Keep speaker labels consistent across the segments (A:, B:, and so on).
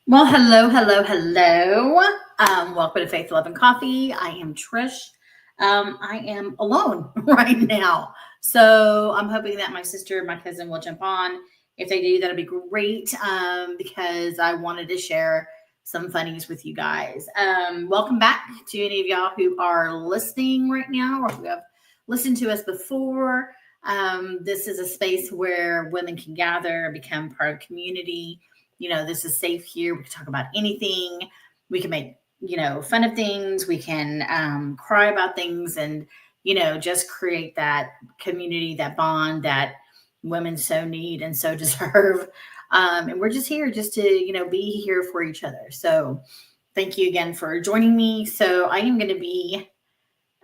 A: Well, hello, hello, hello. Welcome to Faith, Love, and Coffee. I am Trish. I am alone right now. So I'm hoping that my sister and my cousin will jump on. If they do, that'll be great because I wanted to share some funnies with you guys. Welcome back to any of y'all who are listening right now or who have listened to us before. This is a space where women can gather, become part of community. This is safe here. We can talk about anything. We can make, fun of things. We can cry about things and, just create that community, that bond that women so need and so deserve. And we're just here just to, be here for each other. So thank you again for joining me. So I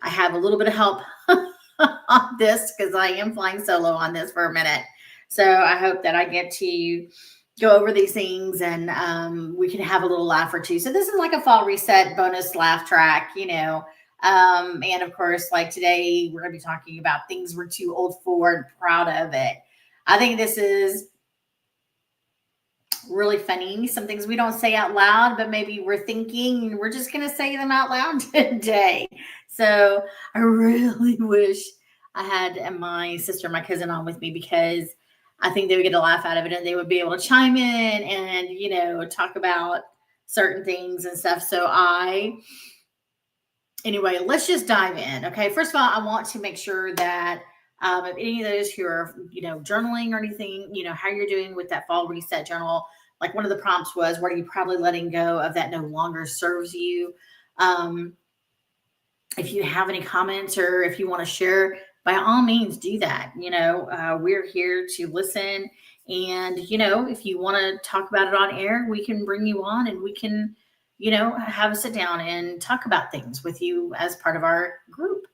A: have a little bit of help on this because I am flying solo on this for a minute. So I hope that I get to go over these things and we can have a little laugh or two. So this is like a fall reset bonus laugh track. And of course, like today, we're going to be talking about things we're too old for and proud of it. I think this is really funny. Some things we don't say out loud, but maybe we're thinking and we're just going to say them out loud today. So I really wish I had my sister and my cousin on with me because I think they would get a laugh out of it and they would be able to chime in and, talk about certain things and stuff. Anyway, let's just dive in. Okay. First of all, I want to make sure that if any of those who are, journaling or anything, how you're doing with that fall reset journal. Like one of the prompts was, what are you probably letting go of that no longer serves you? If you have any comments or if you want to share, by all means, do that. We're here to listen. And, if you want to talk about it on air, we can bring you on and we can, have a sit down and talk about things with you as part of our group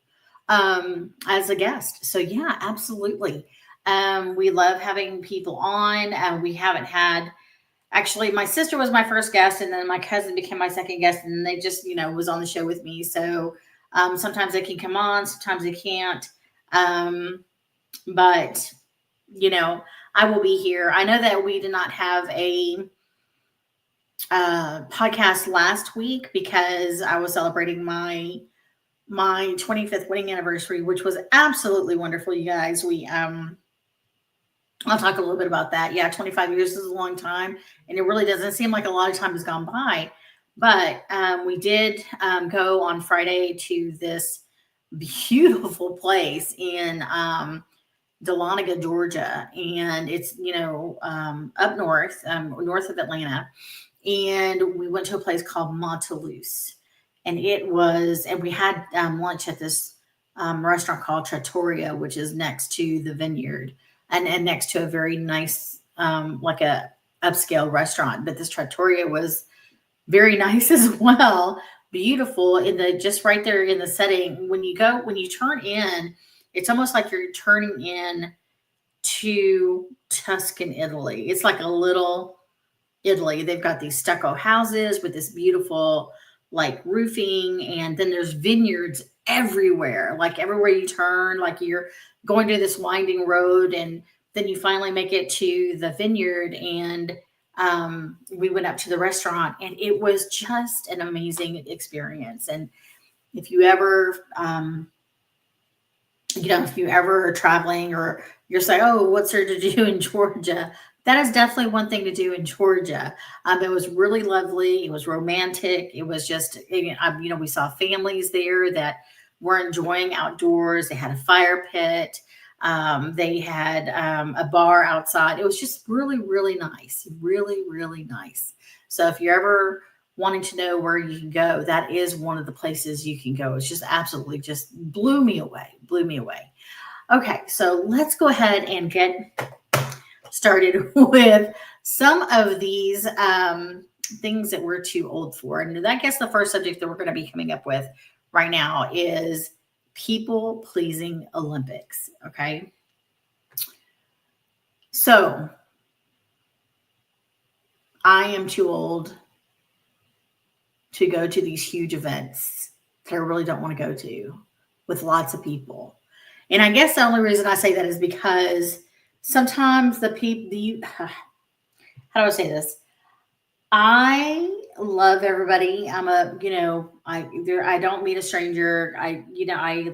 A: as a guest. So, yeah, absolutely. We love having people on. We haven't had. Actually, my sister was my first guest, and then my cousin became my second guest, and they just, was on the show with me. So sometimes they can come on, sometimes they can't. But, I will be here. I know that we did not have a podcast last week because I was celebrating my 25th wedding anniversary, which was absolutely wonderful, you guys. I'll talk a little bit about that. Yeah, 25 years is a long time, and it really doesn't seem like a lot of time has gone by. But we did go on Friday to this beautiful place in Dahlonega, Georgia, and it's up north, north of Atlanta, and we went to a place called Monteluse, and we had lunch at this restaurant called Trattoria, which is next to the vineyard and next to a very nice like a upscale restaurant. But this Trattoria was very nice as well, beautiful just right there in the setting. When you turn in, it's almost like you're turning in to Tuscan Italy. It's like a little Italy. They've got these stucco houses with this beautiful like roofing, and then there's vineyards everywhere. Like everywhere you turn, like you're going to this winding road, and then you finally make it to the vineyard, and we went up to the restaurant, and it was just an amazing experience. And if you ever if you ever are traveling or you're saying, oh, what's there to do in Georgia? That is definitely one thing to do in Georgia. It was really lovely. It was romantic. It was just, we saw families there that were enjoying outdoors. They had a fire pit. They had a bar outside. It was just really, really nice. Really, really nice. So if you're ever wanting to know where you can go, that is one of the places you can go. It's just absolutely just blew me away. Okay, so let's go ahead and get started with some of these things that we're too old for. And I guess the first subject that we're going to be coming up with right now is people-pleasing Olympics, okay? So I am too old to go to these huge events that I really don't want to go to with lots of people. And I guess the only reason I say that is because sometimes how do I say this? I love everybody. I don't meet a stranger. I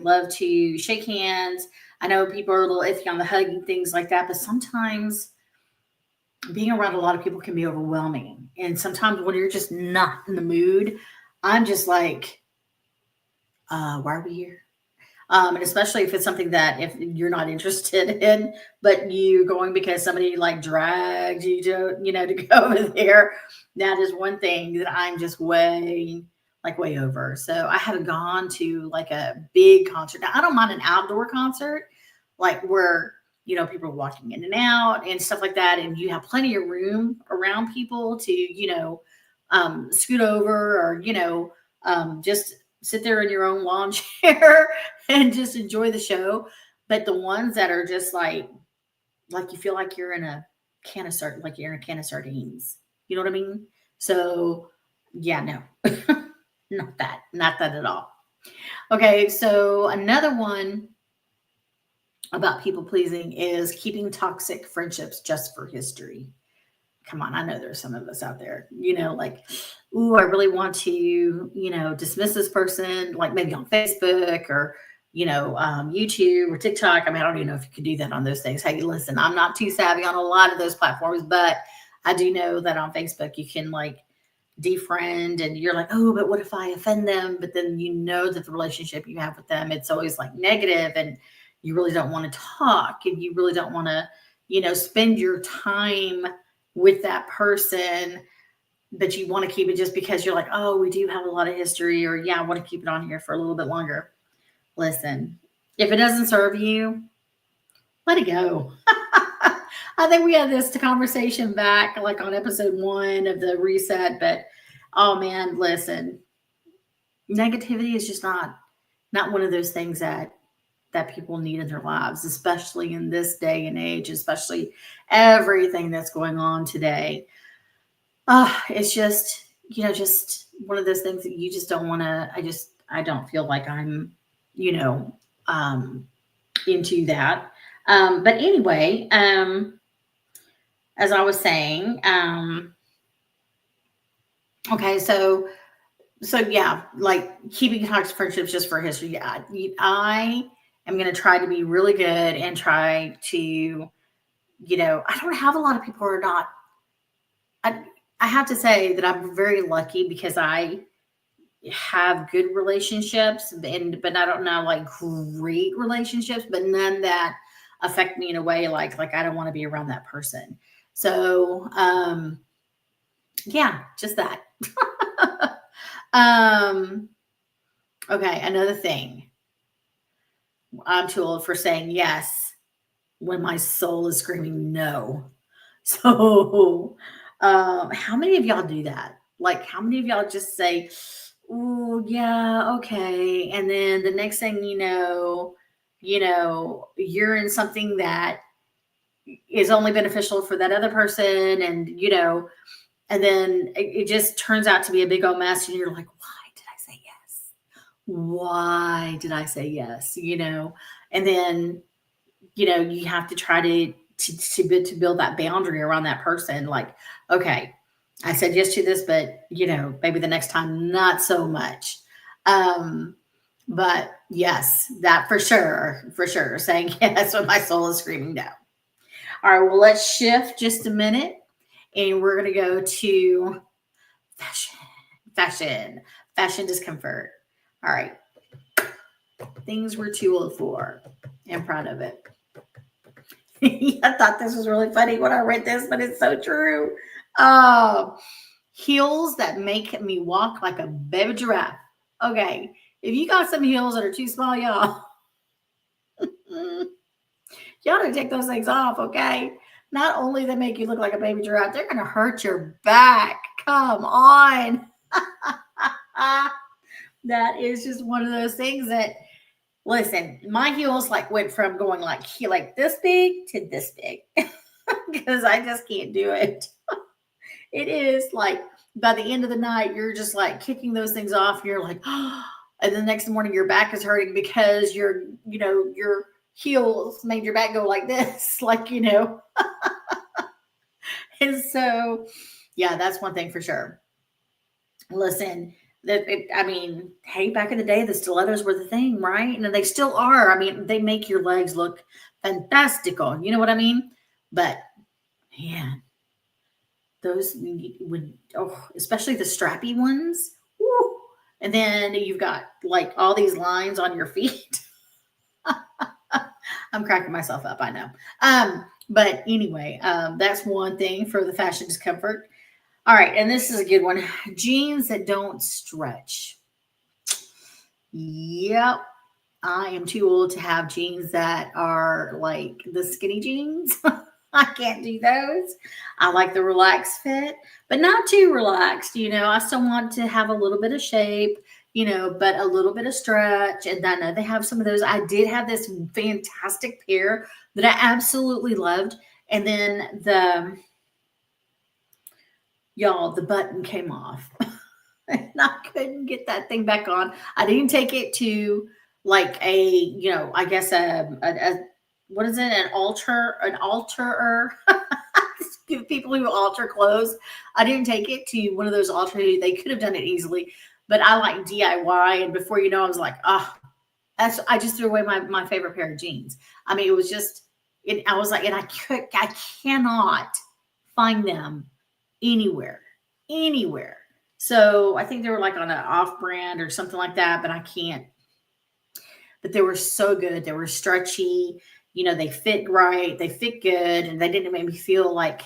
A: love to shake hands. I know people are a little iffy on the hugging things like that, but sometimes being around a lot of people can be overwhelming. And sometimes when you're just not in the mood, I'm just like, why are we here? And especially if it's something that if you're not interested in, but you're going because somebody like dragged you to go over there. That is one thing that I'm just way over. So I haven't gone to like a big concert. Now I don't mind an outdoor concert, like where people are walking in and out and stuff like that, and you have plenty of room around people to scoot over or just sit there in your own lawn chair and just enjoy the show. But the ones that are just like you feel like you're in a like you're in a can of sardines. You know what I mean? So yeah, no, not that at all. Okay, so another one about people pleasing is keeping toxic friendships just for history. Come on, I know there's some of us out there, like, ooh, I really want to, dismiss this person, like maybe on Facebook or, YouTube or TikTok. I mean, I don't even know if you can do that on those things. Hey, listen, I'm not too savvy on a lot of those platforms, but I do know that on Facebook you can like defriend and you're like, oh, but what if I offend them? But then you know that the relationship you have with them, it's always like negative and you really don't want to talk and you really don't want to, spend your time with that person, but you want to keep it just because you're like, oh, we do have a lot of history, or yeah, I want to keep it on here for a little bit longer. Listen, if it doesn't serve you, let it go. I think we had this conversation back like on episode 1 of the reset, but oh man, listen, negativity is just not one of those things that people need in their lives, especially in this day and age, especially everything that's going on today. It's just one of those things that you just don't want to. I don't feel like I'm, you know, um, into that. But anyway, as I was saying, okay, so yeah, like keeping toxic friendships just for history. Yeah, I am going to try to be really good and try to, I don't have a lot of people who are not. I, I have to say that I'm very lucky because I have good relationships, but I don't know like great relationships, but none that affect me in a way like I don't want to be around that person. So yeah, just that. um, okay, another thing. I'm too old for saying yes when my soul is screaming no. So, how many of y'all do that? Like, how many of y'all just say, "Oh, yeah, okay," and then the next thing you're in something that is only beneficial for that other person, and then it just turns out to be a big old mess, and you're like, "Why did I say yes? Why did I say yes?" And then you have to try to build that boundary around that person. Like, okay, I said yes to this, but maybe the next time not so much. Um, but yes, that for sure, saying yes when my soul is screaming no. All right, well, let's shift just a minute, and we're gonna go to fashion, fashion, fashion discomfort. All right, things we're too old for. I'm proud of it. I thought this was really funny when I read this, but it's so true. Uh, Heels that make me walk like a baby giraffe. Okay, if you got some heels that are too small, y'all, y'all to take those things off. Okay, not only they make you look like a baby giraffe, they're gonna hurt your back. Come on, that is just one of those things that. Listen, my heels like went from going like this big to this big because I just can't do it. It is like by the end of the night, you're just like kicking those things off. And you're like, oh, and the next morning your back is hurting because your heels made your back go like this, and so Yeah, that's one thing for sure. Listen, I mean, hey, back in the day, the stilettos were the thing, right? And they still are. I mean, they make your legs look fantastical. You know what I mean? But man, those would, oh, especially the strappy ones. Woo. And then you've got like all these lines on your feet. I'm cracking myself up, I know. But anyway, that's one thing for the fashion discomfort. All right, and this is a good one. Jeans that don't stretch. Yep. I am too old to have jeans that are like the skinny jeans. I can't do those. I like the relaxed fit, but not too relaxed. I still want to have a little bit of shape, but a little bit of stretch. And I know they have some of those. I did have this fantastic pair that I absolutely loved. And then the button came off. And I couldn't get that thing back on. I didn't take it to like I guess what is it? An alterer. People who alter clothes. I didn't take it to one of those alternate. They could have done it easily, but I like DIY. And before you know, I was like, I just threw away my favorite pair of jeans. I mean, it was just, I was like, and I cannot find them anywhere. So I think they were like on an off brand or something like that, but I can't. But they were so good. They were stretchy. They fit right. They fit good. And they didn't make me feel like,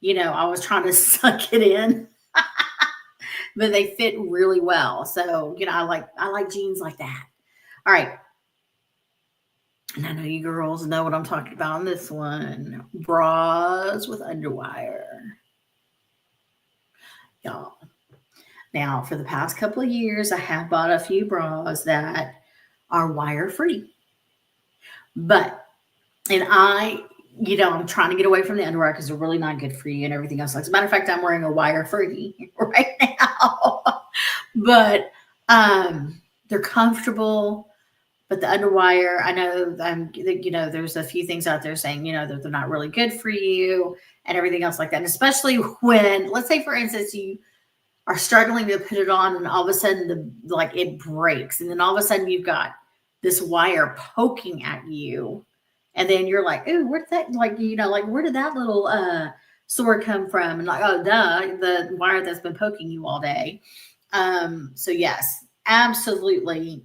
A: I was trying to suck it in. But they fit really well. So, I like jeans like that. All right. And I know you girls know what I'm talking about on this one. Bras with underwire. Y'all. Now, for the past couple of years, I have bought a few bras that are wire free. And I'm trying to get away from the underwear because they're really not good for you and everything else. As a matter of fact, I'm wearing a wire free right now. But they're comfortable. But the underwire, I know, there's a few things out there saying, that they're not really good for you and everything else like that. And especially when, let's say, for instance, you are struggling to put it on and all of a sudden it breaks. And then all of a sudden you've got this wire poking at you. And then you're like, ooh, where did that, where did that little sword come from? And like, oh, duh, the wire that's been poking you all day. So yes, absolutely.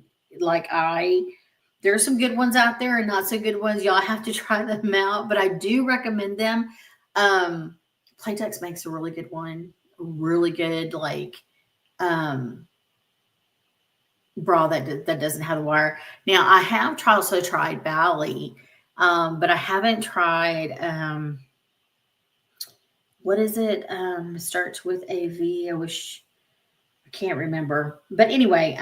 A: There's some good ones out there and not so good ones. Y'all have to try them out, but I do recommend them. Playtex makes a really good one. Really good bra that doesn't have the wire. Now I have also tried Bally, but I haven't tried what is it? Starts with a V. I can't remember. But anyway,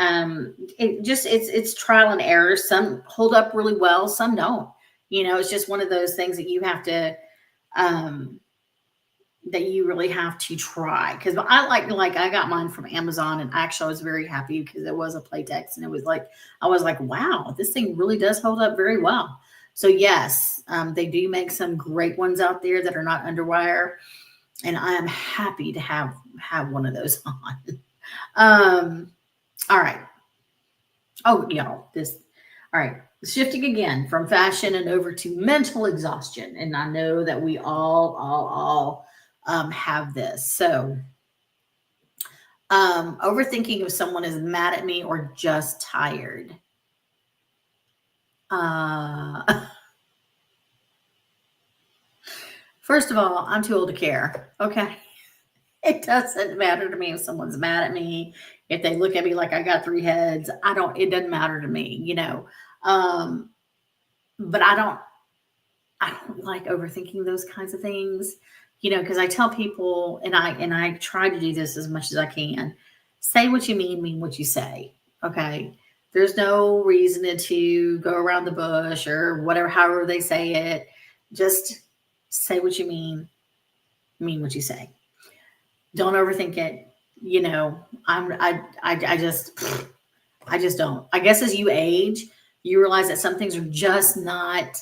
A: it's trial and error. Some hold up really well, some don't. It's just one of those things that you have to that you really have to try. Because I got mine from Amazon, and actually I was very happy because it was a Playtex, and I was like, wow, this thing really does hold up very well. So yes, they do make some great ones out there that are not underwire, and I am happy to have one of those on. All right. Oh, y'all, all right. Shifting again from fashion and over to mental exhaustion. And I know that we all have this. So, overthinking if someone is mad at me or just tired. First of all, I'm too old to care. Okay. It doesn't matter to me if someone's mad at me, if they look at me like I got three heads. It doesn't matter to me, but I don't like overthinking those kinds of things, because I tell people, and I try to do this as much as I can. Say what you mean what you say. Okay. There's no reason to go around the bush or whatever, however they say it. Just say what you mean what you say. Don't overthink it. I just don't. I guess as you age, you realize that some things are just not,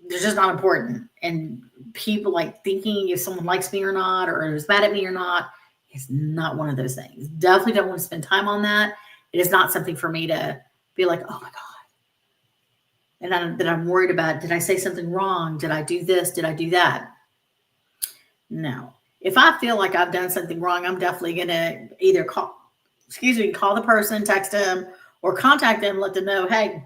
A: they're just not important. And people like thinking if someone likes me or not, or is mad at me or not. It's not one of those things. Definitely don't want to spend time on that. It is not something for me to be like, oh my God. And that I'm worried about, did I say something wrong? Did I do this? Did I do that? No. If I feel like I've done something wrong, I'm definitely going to either call the person, text them, or contact them, let them know, hey,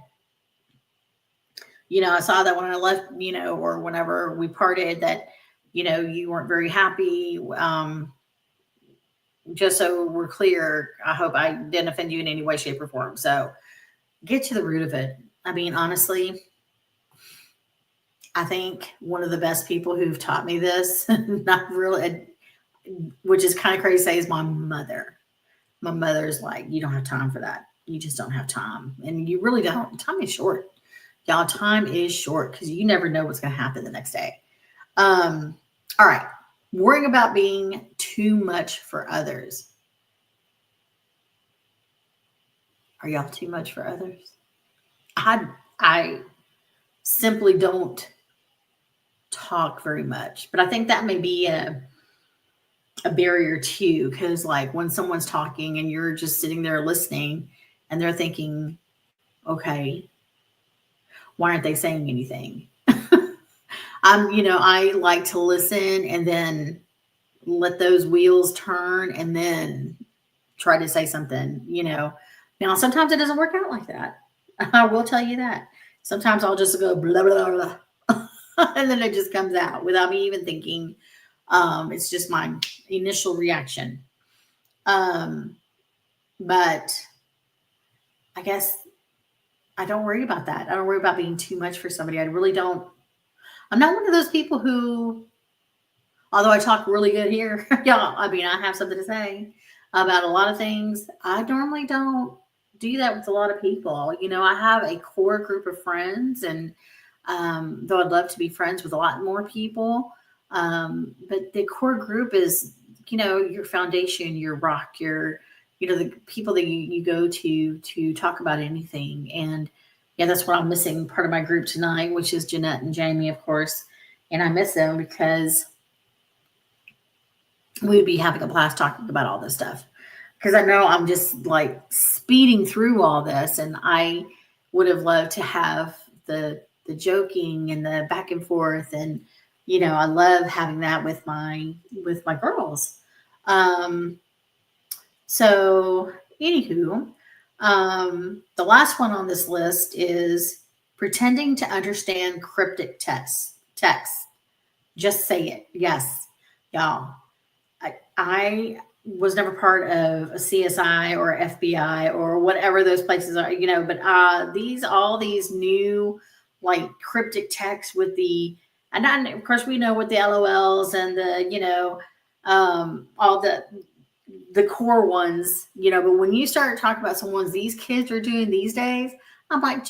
A: I saw that when I left, or whenever we parted that, you weren't very happy. Just so we're clear, I hope I didn't offend you in any way, shape, or form. So get to the root of it. I mean, honestly, I think one of the best people who've taught me this, not really, which is kind of crazy to say, is my mother. My mother's like, you don't have time for that. You just don't have time. And you really don't. Time is short. Y'all, time is short because you never know what's going to happen the next day. All right. Worrying about being too much for others. Are y'all too much for others? I simply don't talk very much, but I think that may be a barrier too, because like when someone's talking and you're just sitting there listening and they're thinking, okay, why aren't they saying anything? I like to listen and then let those wheels turn and then try to say something, Now, sometimes it doesn't work out like that. I will tell you that. Sometimes I'll just go blah, blah, blah, and then it just comes out without me even thinking. It's just my initial reaction. But I guess I don't worry about that. I don't worry about being too much for somebody. I really don't. I'm not one of those people who, although I talk really good here, yeah, I mean, I have something to say about a lot of things. I normally don't do that with a lot of people. I have a core group of friends, and though I'd love to be friends with a lot more people, but the core group is, your foundation, your rock, the people that you go to talk about anything. And yeah, that's what I'm missing. Part of my group tonight, which is Jeanette and Jamie, of course. And I miss them because we'd be having a blast talking about all this stuff. Because I know I'm just like speeding through all this, and I would have loved to have the joking and the back and forth, and I love having that with my girls. So anywho, the last one on this list is pretending to understand cryptic text. Just say it. Yes, y'all. I was never part of a CSI or FBI or whatever those places are, but all these new like cryptic texts with and of course we know what the LOLs and the, all the core ones, but when you start talking about some ones these kids are doing these days, I'm like,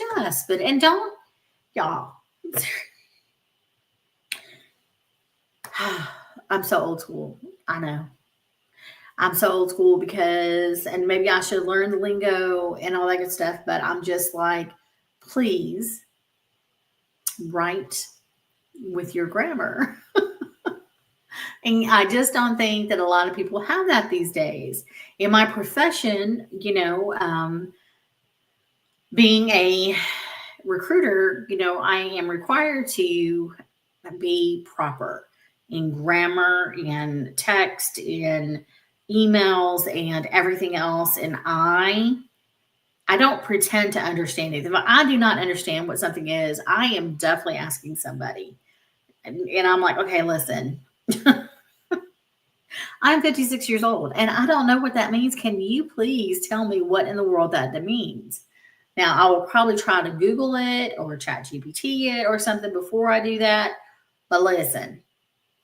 A: and don't, y'all. I'm so old school. I know. I'm so old school because, and maybe I should learn the lingo and all that good stuff, but I'm just like, please write with your grammar. And I just don't think that a lot of people have that these days. In my profession, being a recruiter, I am required to be proper in grammar and text and emails and everything else. And I don't pretend to understand it. If I do not understand what something is, I am definitely asking somebody. And I'm like, okay, listen, I'm 56 years old and I don't know what that means. Can you please tell me what in the world that means? Now, I will probably try to Google it or chat GPT it or something before I do that. But listen,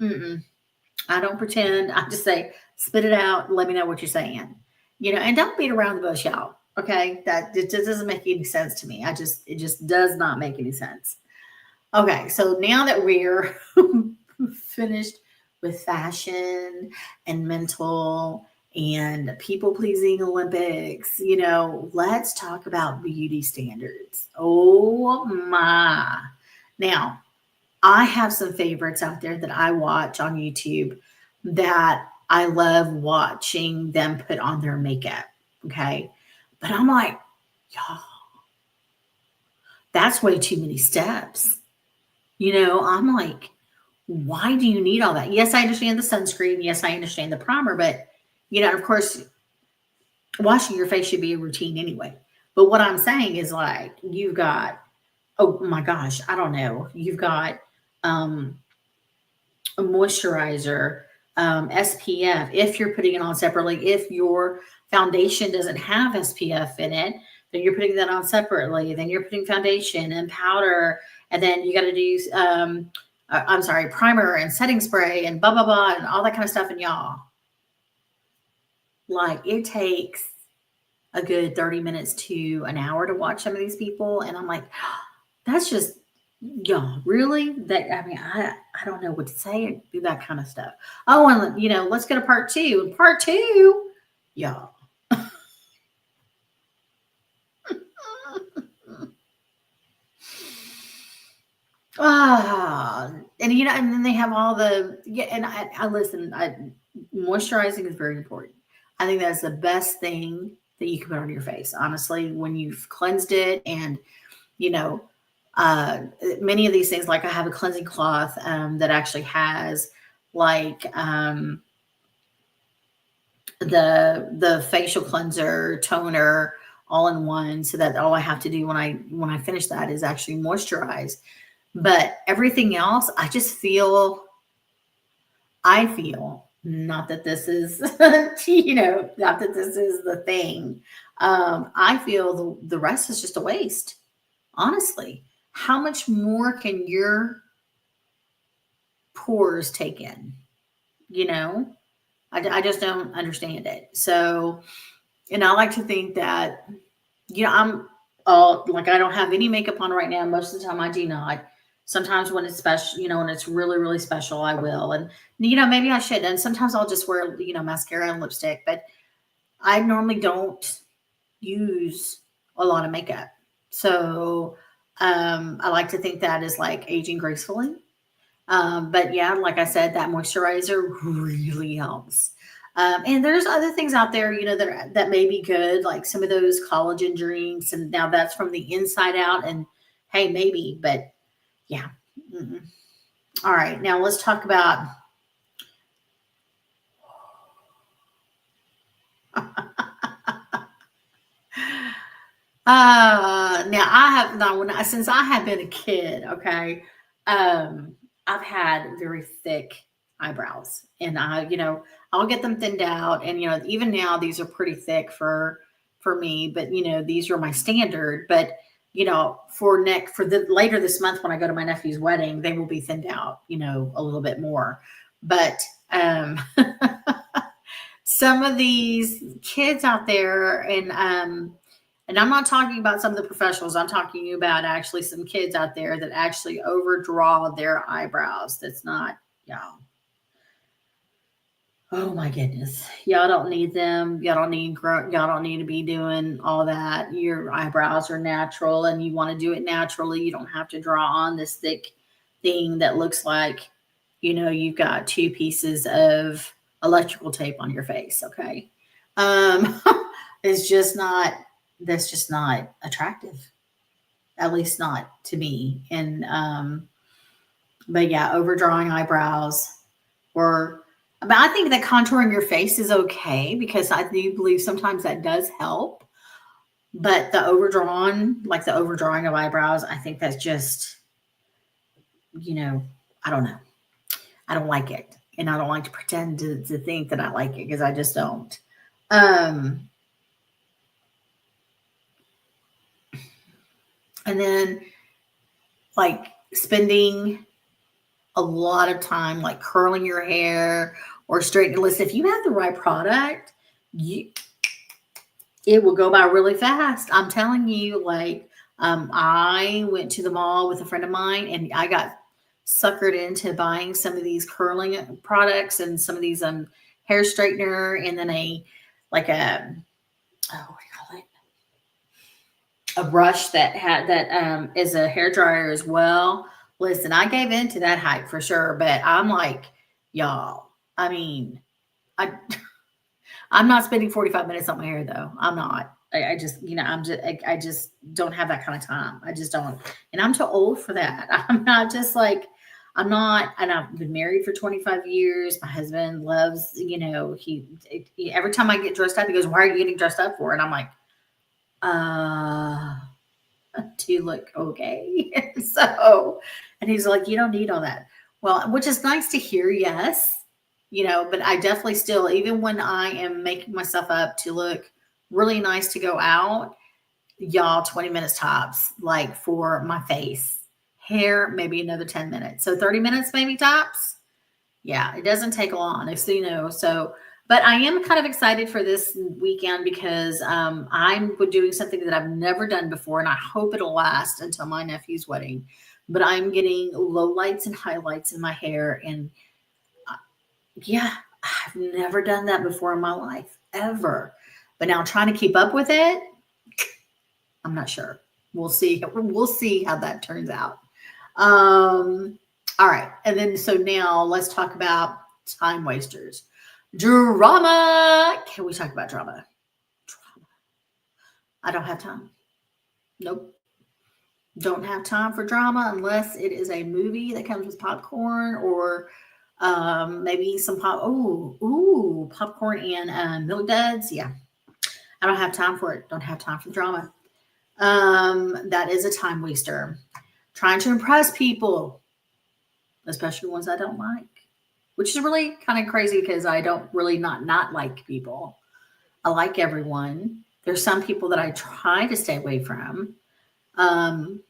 A: I don't pretend. I just say, spit it out. Let me know what you're saying. And don't beat around the bush, y'all. Okay. That it just doesn't make any sense to me. It just does not make any sense. Okay. So now that we're finished with fashion and mental and people-pleasing Olympics, let's talk about beauty standards. Oh my. Now, I have some favorites out there that I watch on YouTube that I love watching them put on their makeup. Okay. But I'm like, y'all, that's way too many steps. I'm like, why do you need all that? Yes, I understand the sunscreen. Yes, I understand the primer, but of course, washing your face should be a routine anyway. But what I'm saying is like, you've got, oh my gosh, I don't know. You've got um, a moisturizer, SPF, if you're putting it on separately. If your foundation doesn't have SPF in it, then you're putting that on separately. Then you're putting foundation and powder, and then you got to do, I'm sorry, primer and setting spray and blah, blah, blah, and all that kind of stuff. And y'all, like, it takes a good 30 minutes to an hour to watch some of these people. And I'm like, that's just, yeah, really? That, I mean, I don't know what to say, do that kind of stuff. Oh, and let's go to part two. Part two, y'all. And and then they have all the, yeah, and I listen, moisturizing is very important. I think that's the best thing that you can put on your face, honestly, when you've cleansed it. And you know, many of these things, like I have a cleansing cloth that actually has like the facial cleanser, toner, all in one, so that all I have to do when I finish that is actually moisturize. But everything else, I feel, not that this is, not that this is the thing. I feel the rest is just a waste. Honestly, how much more can your pores take in? I just don't understand it. So, and I like to think that, I'm like, I don't have any makeup on right now. Most of the time I do not. Sometimes when it's special, when it's really, really special, I will. And, maybe I should. And sometimes I'll just wear, mascara and lipstick, but I normally don't use a lot of makeup. So, I like to think that is like aging gracefully. But yeah, like I said, that moisturizer really helps. And there's other things out there, that may be good, like some of those collagen drinks. And now that's from the inside out. And hey, maybe, but yeah. Mm-mm. All right. Now let's talk about. Now I have now since I have been a kid, okay, I've had very thick eyebrows, and I'll get them thinned out, and even now these are pretty thick for me, but these are my standard. But for the later this month when I go to my nephew's wedding, they will be thinned out, a little bit more. But some of these kids out there, and I'm not talking about some of the professionals. I'm talking about actually some kids out there that actually overdraw their eyebrows. That's not, y'all. Oh my goodness. Y'all don't need them. Y'all don't need to be doing all that. Your eyebrows are natural and you want to do it naturally. You don't have to draw on this thick thing that looks like, you've got two pieces of electrical tape on your face. Okay. Um, it's just not, that's just not attractive, at least not to me. And, but yeah, overdrawing eyebrows, or, but I think that contouring your face is okay, because I do believe sometimes that does help. But like the overdrawing of eyebrows, I think that's just, I don't know. I don't like it. And I don't like to pretend to think that I like it, because I just don't. Um, and then like spending a lot of time like curling your hair or straightening. Listen, if you have the right product, it will go by really fast. I'm telling you, like, I went to the mall with a friend of mine and I got suckered into buying some of these curling products and some of these hair straightener, and then like a, oh, what do you call it? A brush that is a hair dryer as well. Listen, I gave in to that hype for sure, but I'm like, y'all, I mean, I I'm not spending 45 minutes on my hair though. I'm not. I just, I just don't have that kind of time. I just don't. And I'm too old for that. I'm not just like, I'm not, and I've been married for 25 years. My husband loves, every time I get dressed up, he goes, "Why are you getting dressed up for?" And I'm like, uh, to look okay. So, and he's like, "You don't need all that." Well, which is nice to hear, yes, but I definitely still, even when I am making myself up to look really nice to go out, y'all, 20 minutes tops, like for my face. Hair, maybe another 10 minutes. So 30 minutes, maybe tops. Yeah, it doesn't take long. So, but I am kind of excited for this weekend because I'm doing something that I've never done before, and I hope it'll last until my nephew's wedding. But I'm getting lowlights and highlights in my hair, and yeah, I've never done that before in my life ever. But now trying to keep up with it, I'm not sure. We'll see. We'll see how that turns out. All right. And then so now let's talk about time wasters. Drama. Can we talk about drama? Drama. I don't have time. Nope. Don't have time for drama unless it is a movie that comes with popcorn or maybe some popcorn and Milk Duds. Yeah. I don't have time for it. Don't have time for the drama. That is a time waster. Trying to impress people, especially ones I don't like, which is really kind of crazy because I don't really not like people. I like everyone. There's some people that I try to stay away from, um,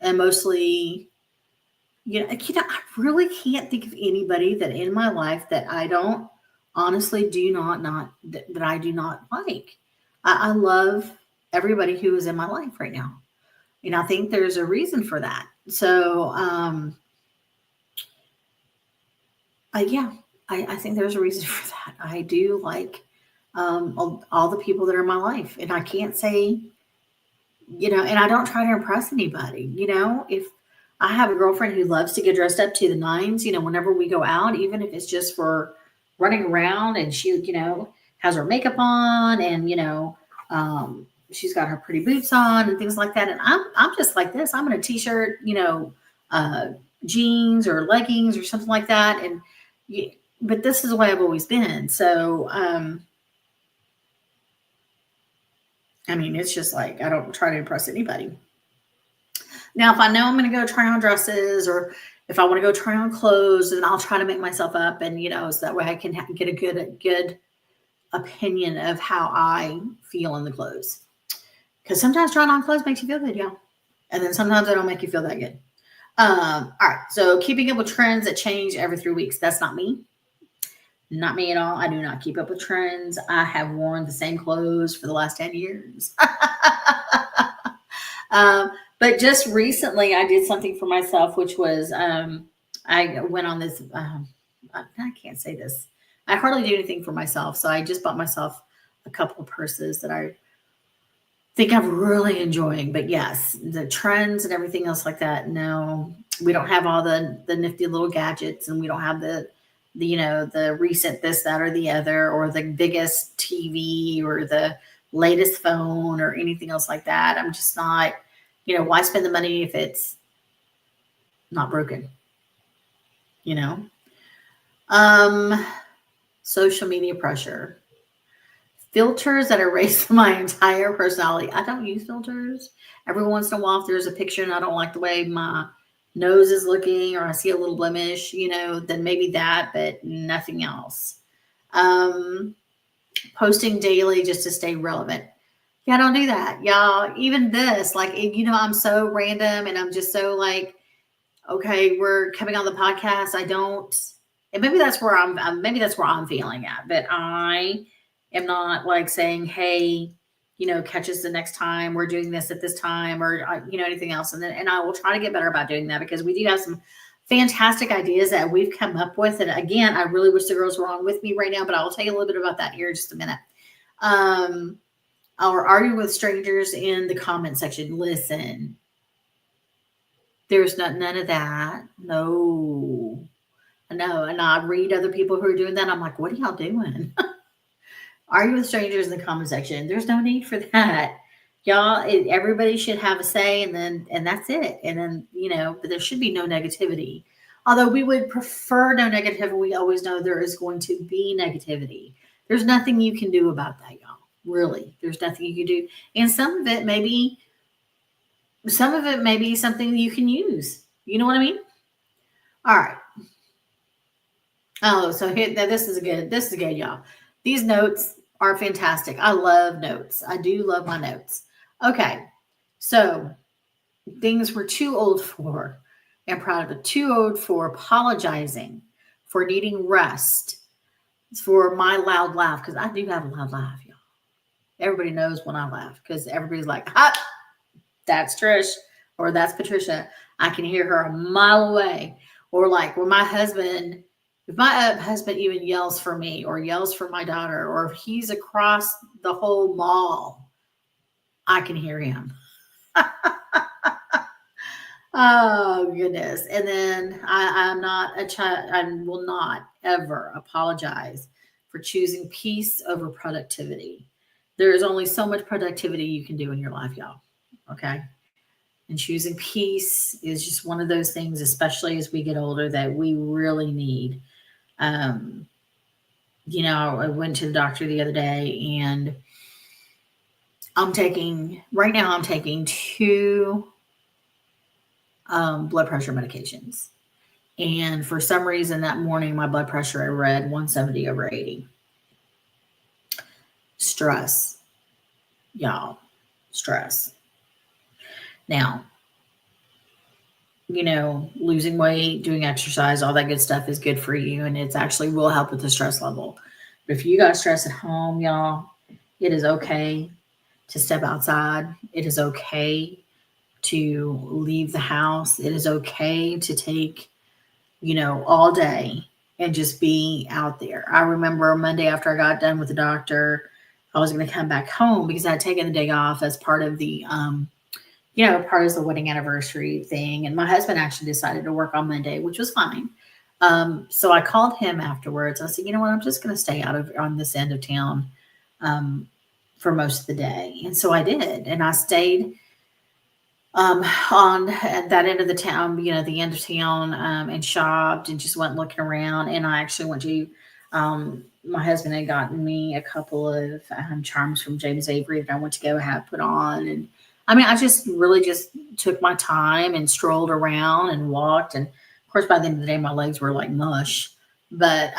A: and mostly, I really can't think of anybody that in my life that I don't honestly do not that I do not like. I love everybody who is in my life right now. And I think there's a reason for that. So, yeah, I think there's a reason for that. I do like all the people that are in my life. And I can't say, and I don't try to impress anybody. If I have a girlfriend who loves to get dressed up to the nines, whenever we go out, even if it's just for running around and she, has her makeup on and, she's got her pretty boots on and things like that. And I'm just like this. I'm in a t-shirt, uh, jeans or leggings or something like that. And but this is the way I've always been. So I mean, it's just like I don't try to impress anybody. Now, if I know I'm going to go try on dresses or if I want to go try on clothes, then I'll try to make myself up, and so that way I can get a good opinion of how I feel in the clothes. Because sometimes trying on clothes makes you feel good, y'all. And then sometimes they don't make you feel that good. All right. So keeping up with trends that change every 3 weeks. That's not me. Not me at all. I do not keep up with trends. I have worn the same clothes for the last 10 years. But just recently I did something for myself, which was I went on this. I can't say this. I hardly do anything for myself. So I just bought myself a couple of purses that I think I'm really enjoying. But yes, the trends and everything else like that. No, we don't have all the nifty little gadgets, and we don't have the the recent this, that, or the other, or the biggest TV or the latest phone or anything else like that. I'm just not, why spend the money if it's not broken, you know? Um, Social media pressure. Filters that erase my entire personality. I don't use filters. Every once in a while, if there's a picture and I don't like the way my nose is looking or I see a little blemish, then maybe that, but nothing else. Um, Posting daily just to stay relevant. Yeah, don't do that, y'all. Even this, like, I'm so random and I'm just so like, okay, we're coming on the podcast. I don't, and maybe that's where maybe that's where I'm feeling at, but I am not like saying, hey, catch us the next time we're doing this at this time or, anything else. And I will try to get better about doing that because we do have some fantastic ideas that we've come up with. And again, I really wish the girls were on with me right now, but I'll tell you a little bit about that here in just a minute. Or argue with strangers in the comment section. Listen, There's none of that. No. No. And I read other people who are doing that. I'm like, what are y'all doing? Argue with strangers in the comment section. There's no need for that. Y'all, everybody should have a say, and that's it. And then, but there should be no negativity. Although we would prefer no negativity, we always know there is going to be negativity. There's nothing you can do about that, y'all. Really, there's nothing you can do. And some of it may be something you can use. You know what I mean? All right. Oh, so here, now this is good, y'all. These notes are fantastic. I love notes. I do love my notes. Okay. So things we're too old for and proud of it. Too old for apologizing, for needing rest, for my loud laugh, because I do have a loud laugh, y'all. Everybody knows when I laugh because everybody's like, that's Trish or that's Patricia. I can hear her a mile away. Or like when if my husband even yells for me or yells for my daughter, or if he's across the whole mall, I can hear him. Oh, goodness. And then I'm not a child. I will not ever apologize for choosing peace over productivity. There is only so much productivity you can do in your life, y'all. Okay. And choosing peace is just one of those things, especially as we get older, that we really need. Um, I went to the doctor the other day and right now I'm taking two blood pressure medications. And for some reason that morning, my blood pressure, I read 170 over 80. Stress, y'all, stress. Now, losing weight, doing exercise, all that good stuff is good for you. And it's actually will help with the stress level. But if you got stress at home, y'all, it is okay to step outside. It is okay to leave the house. It is okay to take, all day and just be out there. I remember Monday after I got done with the doctor, I was going to come back home because I had taken the day off as part of the, part of the wedding anniversary thing. And my husband actually decided to work on Monday, which was fine. So I called him afterwards. I said, you know what, I'm just going to stay on this end of town for most of the day. And so I did. And I stayed on that end of the town, the end of town, and shopped and just went looking around. And I actually went to, my husband had gotten me a couple of charms from James Avery that I went to go have put on. And I just really just took my time and strolled around and walked. And of course, by the end of the day, my legs were like mush, but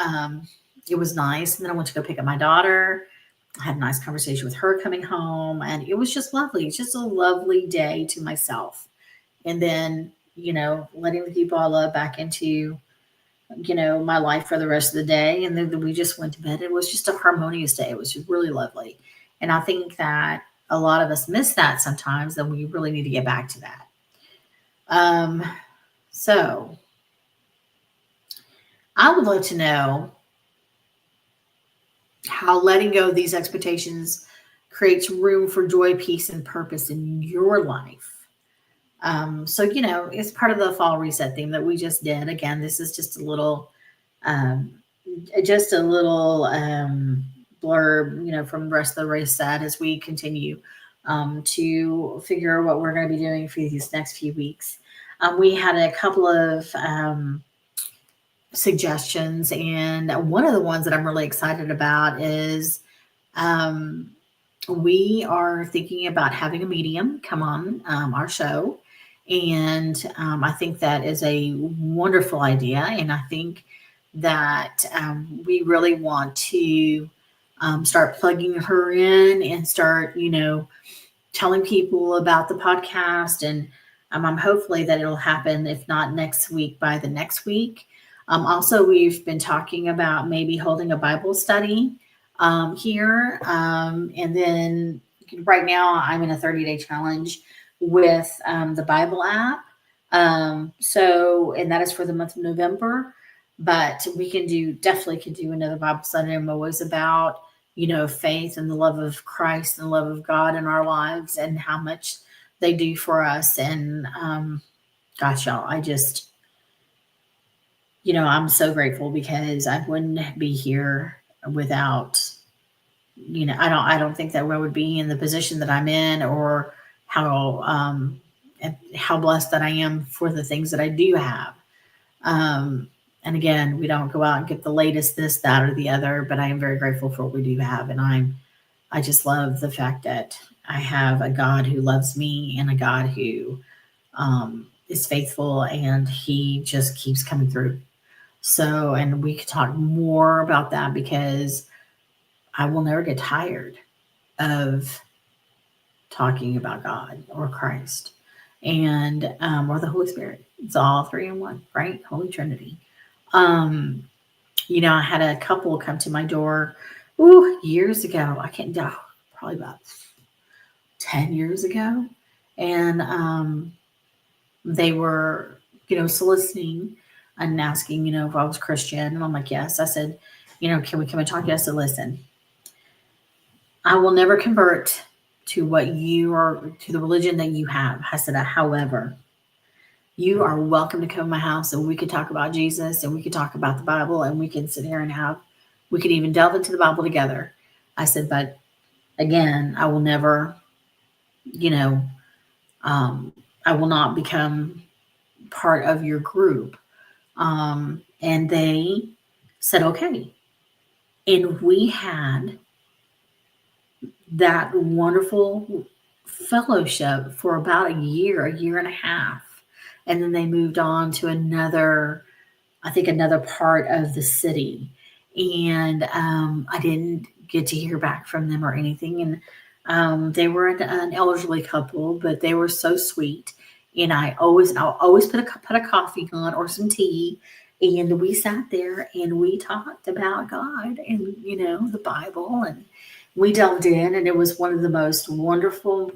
A: it was nice. And then I went to go pick up my daughter. I had a nice conversation with her coming home, and it was just lovely. It's just a lovely day to myself. And then, letting the people I love back into, my life for the rest of the day. And then we just went to bed. It was just a harmonious day. It was just really lovely. And I think that a lot of us miss that sometimes, and we really need to get back to that. So I would love to know how letting go of these expectations creates room for joy, peace, and purpose in your life. So, it's part of the fall reset theme that we just did. Again, this is just a little blurb, from the rest of the reset as we continue to figure out what we're going to be doing for these next few weeks. We had a couple of suggestions, and one of the ones that I'm really excited about is we are thinking about having a medium come on our show, and I think that is a wonderful idea, and I think that we really want to start plugging her in and start telling people about the podcast, and I'm hopefully that it'll happen, if not next week, by the next week. Also, we've been talking about maybe holding a Bible study here. And then right now I'm in a 30-day challenge with the Bible app. And that is for the month of November. But we definitely can do another Bible study. I'm always about, faith and the love of Christ and the love of God in our lives and how much they do for us. And gosh, y'all, I'm so grateful because I wouldn't be here without, I don't think that I would be in the position that I'm in, or how blessed that I am for the things that I do have. Um, and again, we don't go out and get the latest this, that, or the other, but I am very grateful for what we do have. And I just love the fact that I have a God who loves me, and a God who is faithful, and he just keeps coming through. So, and we could talk more about that because I will never get tired of talking about God or Christ, and or the Holy Spirit. It's all three in one, right? Holy Trinity. Um, I had a couple come to my door, years ago. I can't know, probably about 10 years ago. And they were, soliciting and asking, if I was Christian. And I'm like, yes. I said, can we come and talk to you? I said, listen, I will never convert to what you are, to the religion that you have. I said, however, you are welcome to come to my house, and we could talk about Jesus, and we could talk about the Bible, and we can sit here and we could even delve into the Bible together. I said, but again, I will never, I will not become part of your group. And they said, okay. And we had that wonderful fellowship for about a year and a half. And then they moved on to another part of the city. And I didn't get to hear back from them or anything. And they were an elderly couple, but they were so sweet. And I'll always put a pot of coffee on, or some tea. And we sat there and we talked about God and, the Bible, and we delved in, and it was one of the most wonderful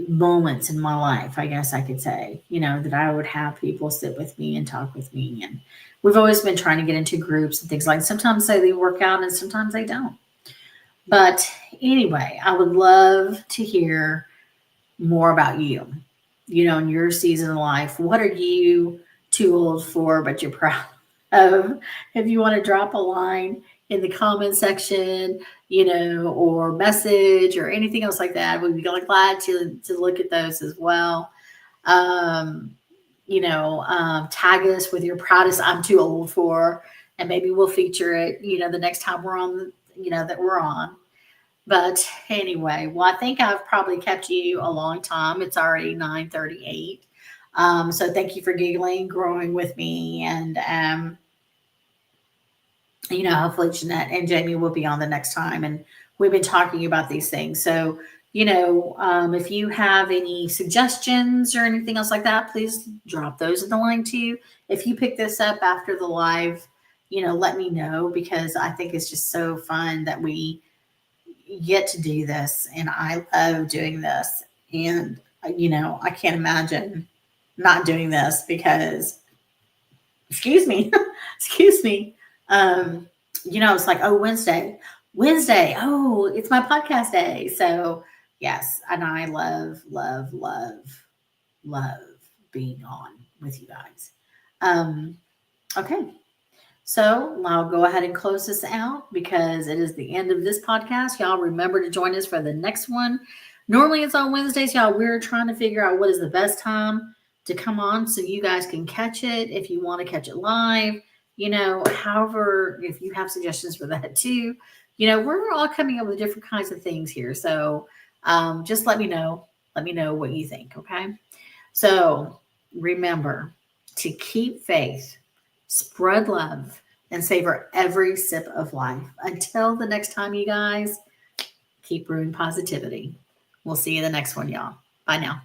A: moments in my life, I guess I could say, that I would have people sit with me and talk with me. And we've always been trying to get into groups and things like, sometimes they work out and sometimes they don't. But anyway, I would love to hear more about you, in your season of life. What are you too old for, but you're proud of? If you want to drop a line in the comment section, or message or anything else like that, we'd be glad to look at those as well. Tag us with your proudest I'm too old for, and maybe we'll feature it, the next time we're on, that we're on. But anyway, well, I think I've probably kept you a long time. It's already 9:38. So thank you for giggling, growing with me, and hopefully Jeanette and Jamie will be on the next time. And we've been talking about these things. So, if you have any suggestions or anything else like that, please drop those in the line too. If you pick this up after the live, let me know, because I think it's just so fun that we get to do this. And I love doing this. And, I can't imagine not doing this because, excuse me, it's like, oh, Wednesday. Oh, it's my podcast day. So yes. And I love being on with you guys. Okay. So I'll go ahead and close this out because it is the end of this podcast. Y'all remember to join us for the next one. Normally it's on Wednesdays, y'all. We're trying to figure out what is the best time to come on so you guys can catch it. If you want to catch it live, however, if you have suggestions for that too, we're all coming up with different kinds of things here. So just let me know what you think. Okay. So remember to keep faith, spread love, and savor every sip of life. Until the next time, you guys, keep brewing positivity. We'll see you in the next one, y'all. Bye now.